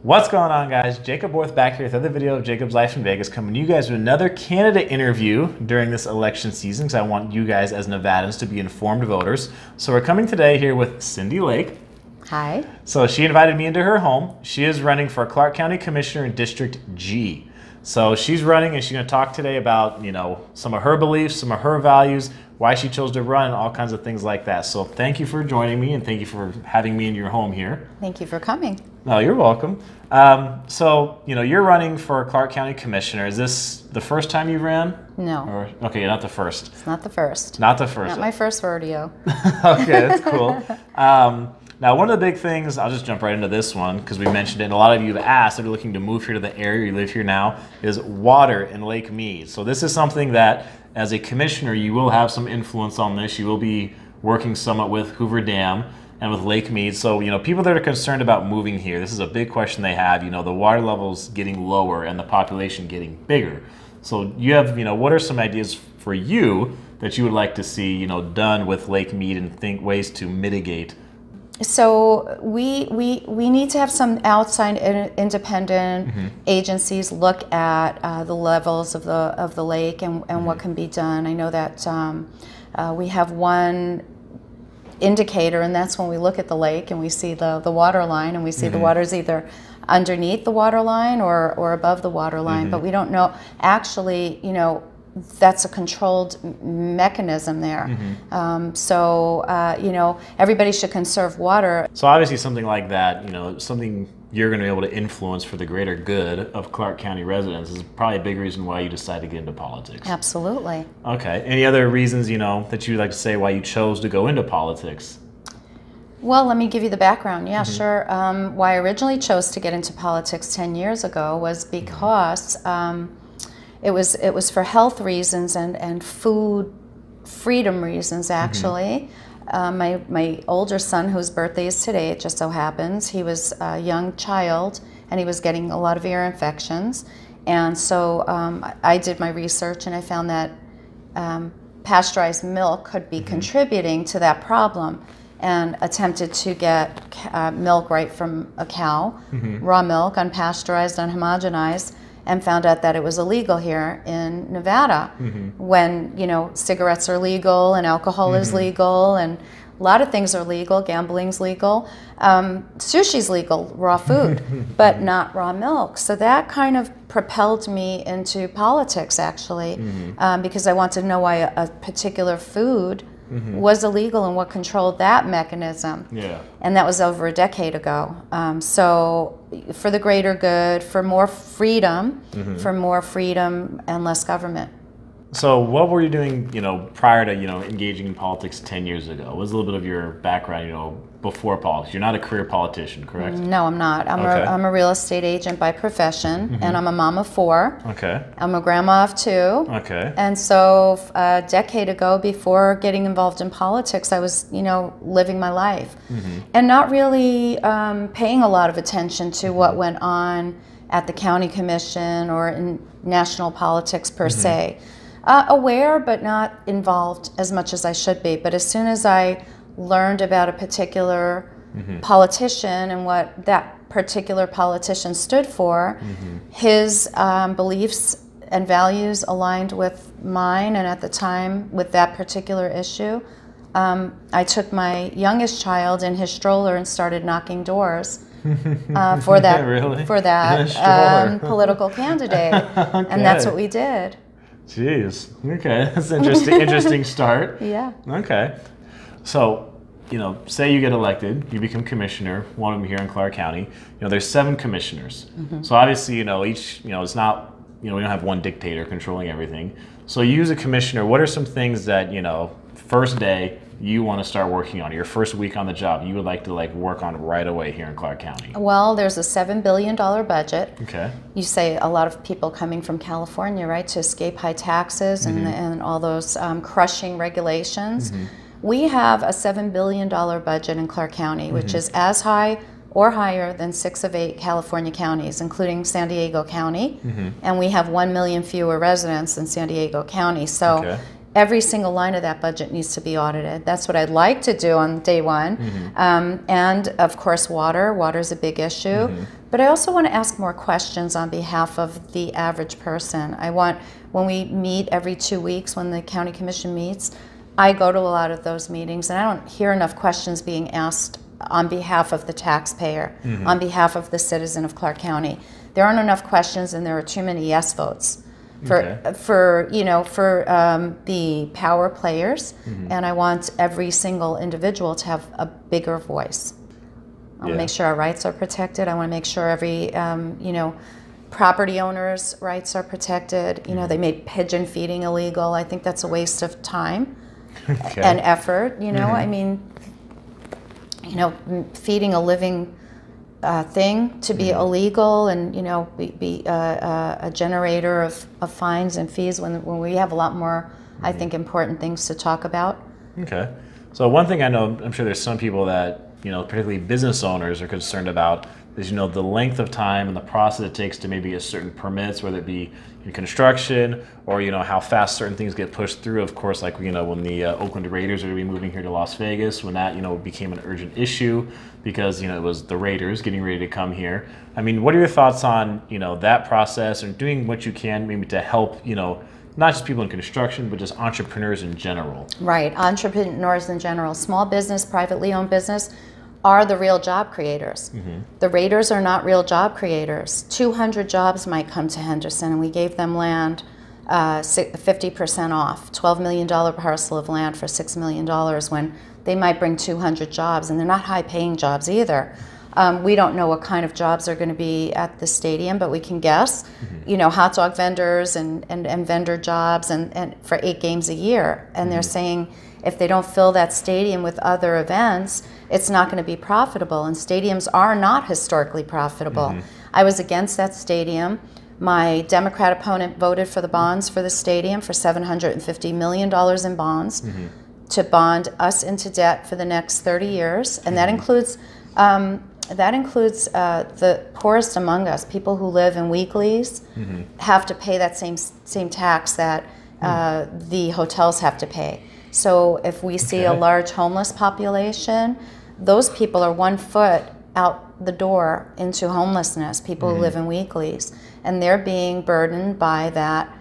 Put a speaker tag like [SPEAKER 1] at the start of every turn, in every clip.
[SPEAKER 1] What's going on, guys? Jacob Borth back here with another video of Jacob's Life in Vegas, coming to you guys with another candidate interview during this election season, because I want you guys as Nevadans to be informed voters. So we're coming today here with Cindy Lake.
[SPEAKER 2] Hi.
[SPEAKER 1] So she invited me into her home. She is running for Clark County Commissioner in District G. So she's running, and she's going to talk today about, some of her beliefs, some of her values, why she chose to run, and all kinds of things like that. So thank you for joining me, and thank you for having me in your home here.
[SPEAKER 2] Thank you for coming.
[SPEAKER 1] No, you're welcome. You're running for Clark County Commissioner. Is this the first time you ran?
[SPEAKER 2] No.
[SPEAKER 1] Okay, not the first.
[SPEAKER 2] It's not the first.
[SPEAKER 1] Not the first.
[SPEAKER 2] Not my first rodeo.
[SPEAKER 1] Okay, that's cool. Now, one of the big things, I'll just jump right into this one because we mentioned it, and a lot of you have asked if you're looking to move here to the area, you live here now, is water in Lake Mead. So this is something that, as a commissioner, you will have some influence on this. You will be working somewhat with Hoover Dam and with Lake Mead. So, people that are concerned about moving here, this is a big question they have. The water levels getting lower and the population getting bigger. So you have, what are some ideas for you that you would like to see, done with Lake Mead and think ways to mitigate?
[SPEAKER 2] So we need to have some outside independent agencies look at the levels of the lake and what can be done. I know that we have one indicator, and that's when we look at the lake and we see the water line, and we see the water's either underneath the water line or above the water line, but we don't know actually, that's a controlled mechanism there. Everybody should conserve water.
[SPEAKER 1] So obviously something like that, something you're going to be able to influence for the greater good of Clark County residents is probably a big reason why you decided to get into politics.
[SPEAKER 2] Absolutely.
[SPEAKER 1] Okay. Any other reasons, that you'd like to say why you chose to go into politics?
[SPEAKER 2] Well, let me give you the background. Yeah, sure. Why I originally chose to get into politics 10 years ago was because it was for health reasons and food freedom reasons, actually. My older son, whose birthday is today, it just so happens, he was a young child and he was getting a lot of ear infections. And so I did my research and I found that pasteurized milk could be contributing to that problem, and attempted to get milk right from a cow, raw milk, unpasteurized, unhomogenized, and found out that it was illegal here in Nevada when, cigarettes are legal and alcohol is legal and a lot of things are legal, gambling's legal, sushi's legal, raw food, but not raw milk. So that kind of propelled me into politics, actually, because I wanted to know why a particular food was illegal and what controlled that mechanism. Yeah. And that was over a decade ago. So for the greater good, for more freedom, and less government.
[SPEAKER 1] So what were you doing, prior to, engaging in politics 10 years ago? What was a little bit of your background, before politics? You're not a career politician, correct?
[SPEAKER 2] No, I'm not. I'm a real estate agent by profession, and I'm a mom of 4. Okay. I'm a grandma of 2. Okay. And so a decade ago, before getting involved in politics, I was, living my life and not really paying a lot of attention to what went on at the county commission or in national politics per se. Aware, but not involved as much as I should be. But as soon as I learned about a particular politician and what that particular politician stood for, his beliefs and values aligned with mine, and at the time with that particular issue, I took my youngest child in his stroller and started knocking doors for that political candidate. And that's what we did.
[SPEAKER 1] Jeez. Okay, that's an interesting start.
[SPEAKER 2] Yeah.
[SPEAKER 1] Okay. So, say you get elected, you become commissioner, one of them here in Clark County. There's 7 commissioners. So obviously, each, it's not, we don't have one dictator controlling everything. So you as a commissioner, what are some things that, first day you want to start working on, your first week on the job, you would like to work on right away here in Clark County?
[SPEAKER 2] Well, there's a $7 billion budget.
[SPEAKER 1] Okay.
[SPEAKER 2] You say a lot of people coming from California, right, to escape high taxes and all those crushing regulations. We have a $7 billion budget in Clark County, which is as high or higher than 6 of 8 California counties, including San Diego County. And we have 1 million fewer residents than San Diego County. So every single line of that budget needs to be audited. That's what I'd like to do on day one. And of course, water is a big issue. But I also want to ask more questions on behalf of the average person. I want, when we meet every 2 weeks, when the county commission meets, I go to a lot of those meetings, and I don't hear enough questions being asked on behalf of the taxpayer, on behalf of the citizen of Clark County. There aren't enough questions, and there are too many yes votes for the power players, and I want every single individual to have a bigger voice. I want to make sure our rights are protected. I want to make sure every property owners' rights are protected. They made pigeon feeding illegal. I think that's a waste of time and effort. I mean, feeding a living thing to be illegal, and be a generator of fines and fees when we have a lot more, I think, important things to talk about. Okay.
[SPEAKER 1] So one thing I know, I'm sure there's some people that, particularly business owners, are concerned about is, the length of time and the process it takes to maybe get certain permits, whether it be in construction or, how fast certain things get pushed through. Of course, like, when the Oakland Raiders are going to be moving here to Las Vegas, when that, became an urgent issue because, it was the Raiders getting ready to come here. I mean, what are your thoughts on, that process and doing what you can maybe to help, not just people in construction, but just entrepreneurs in general?
[SPEAKER 2] Right, entrepreneurs in general. Small business, privately owned business are the real job creators. The Raiders are not real job creators. 200 jobs might come to Henderson, and we gave them land 50% off, $12 million parcel of land for $6 million, when they might bring 200 jobs, and they're not high-paying jobs either. We don't know what kind of jobs are going to be at the stadium, but we can guess. Hot dog vendors and vendor jobs, and for 8 games a year. And they're saying if they don't fill that stadium with other events, it's not going to be profitable. And stadiums are not historically profitable. I was against that stadium. My Democrat opponent voted for the bonds for the stadium for $750 million in bonds to bond us into debt for the next 30 years. And that includes the poorest among us. People who live in weeklies have to pay that same tax that the hotels have to pay. So if we see a large homeless population, those people are 1 foot out the door into homelessness, people who live in weeklies, and they're being burdened by that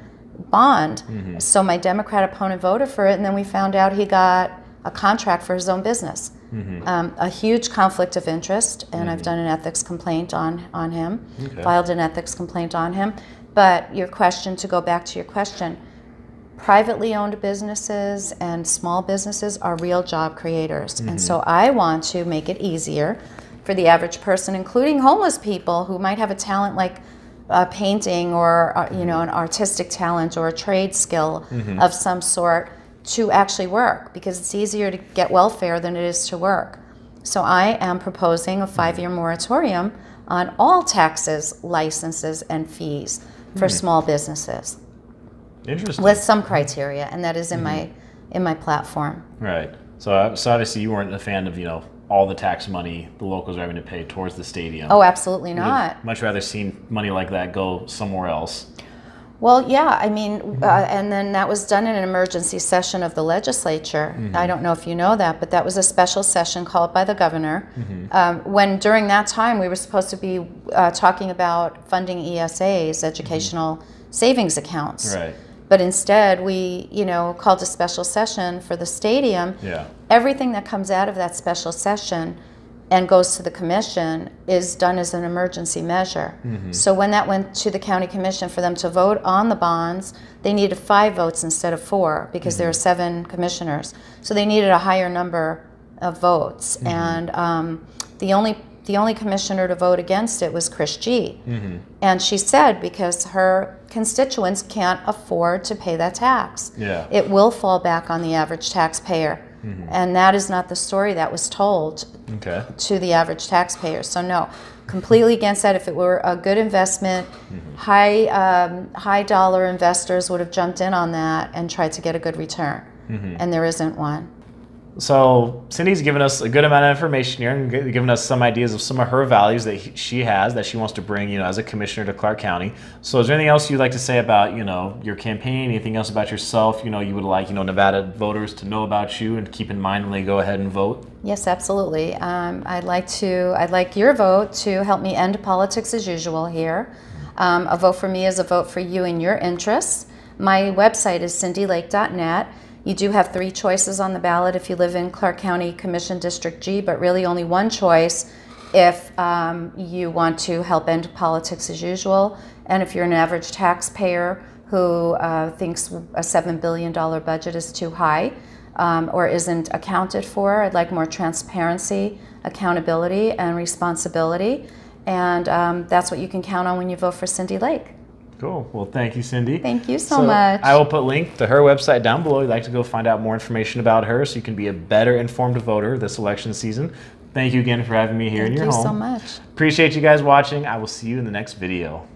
[SPEAKER 2] bond. So my Democrat opponent voted for it, and then we found out he got a contract for his own business. A huge conflict of interest, and I've done an ethics complaint on him, filed an ethics complaint on him. But to go back to your question, privately owned businesses and small businesses are real job creators. And so I want to make it easier for the average person, including homeless people who might have a talent like painting or an artistic talent or a trade skill of some sort, to actually work, because it's easier to get welfare than it is to work. So I am proposing a 5-year moratorium on all taxes, licenses, and fees for small businesses.
[SPEAKER 1] Interesting.
[SPEAKER 2] With some criteria, and that is in my platform.
[SPEAKER 1] Right. So obviously you weren't a fan of all the tax money the locals are having to pay towards the stadium.
[SPEAKER 2] Oh, absolutely not.
[SPEAKER 1] You'd much rather seen money like that go somewhere else.
[SPEAKER 2] Well, yeah, I mean, and then that was done in an emergency session of the legislature. I don't know if you know that, but that was a special session called by the governor. When during that time we were supposed to be talking about funding ESAs, educational savings accounts.
[SPEAKER 1] Right.
[SPEAKER 2] But instead we, called a special session for the stadium. Everything that comes out of that special session and goes to the commission is done as an emergency measure. So when that went to the county commission for them to vote on the bonds, they needed 5 votes instead of 4, because there are 7 commissioners. So they needed a higher number of votes. And the only commissioner to vote against it was Chris G. And she said because her constituents can't afford to pay that tax. It will fall back on the average taxpayer. And that is not the story that was told to the average taxpayer. So no, completely against that. If it were a good investment, high dollar investors would have jumped in on that and tried to get a good return. And there isn't one.
[SPEAKER 1] So Cindy's given us a good amount of information here and given us some ideas of some of her values that she has that she wants to bring, as a commissioner to Clark County. So is there anything else you'd like to say about, your campaign? Anything else about yourself, you would like, Nevada voters to know about you and keep in mind when they go ahead and vote?
[SPEAKER 2] Yes, absolutely. I'd like your vote to help me end politics as usual here. A vote for me is a vote for you and your interests. My website is cindylake.net. You do have 3 choices on the ballot if you live in Clark County Commission District G, but really only 1 choice if you want to help end politics as usual. And if you're an average taxpayer who thinks a $7 billion budget is too high or isn't accounted for, I'd like more transparency, accountability, and responsibility. And that's what you can count on when you vote for Cindy Lake.
[SPEAKER 1] Cool. Well, thank you, Cindy.
[SPEAKER 2] Thank you so much.
[SPEAKER 1] I will put a link to her website down below. If you'd like to go find out more information about her so you can be a better informed voter this election season. Thank you again for having me here in your home.
[SPEAKER 2] Thank you so much.
[SPEAKER 1] Appreciate you guys watching. I will see you in the next video.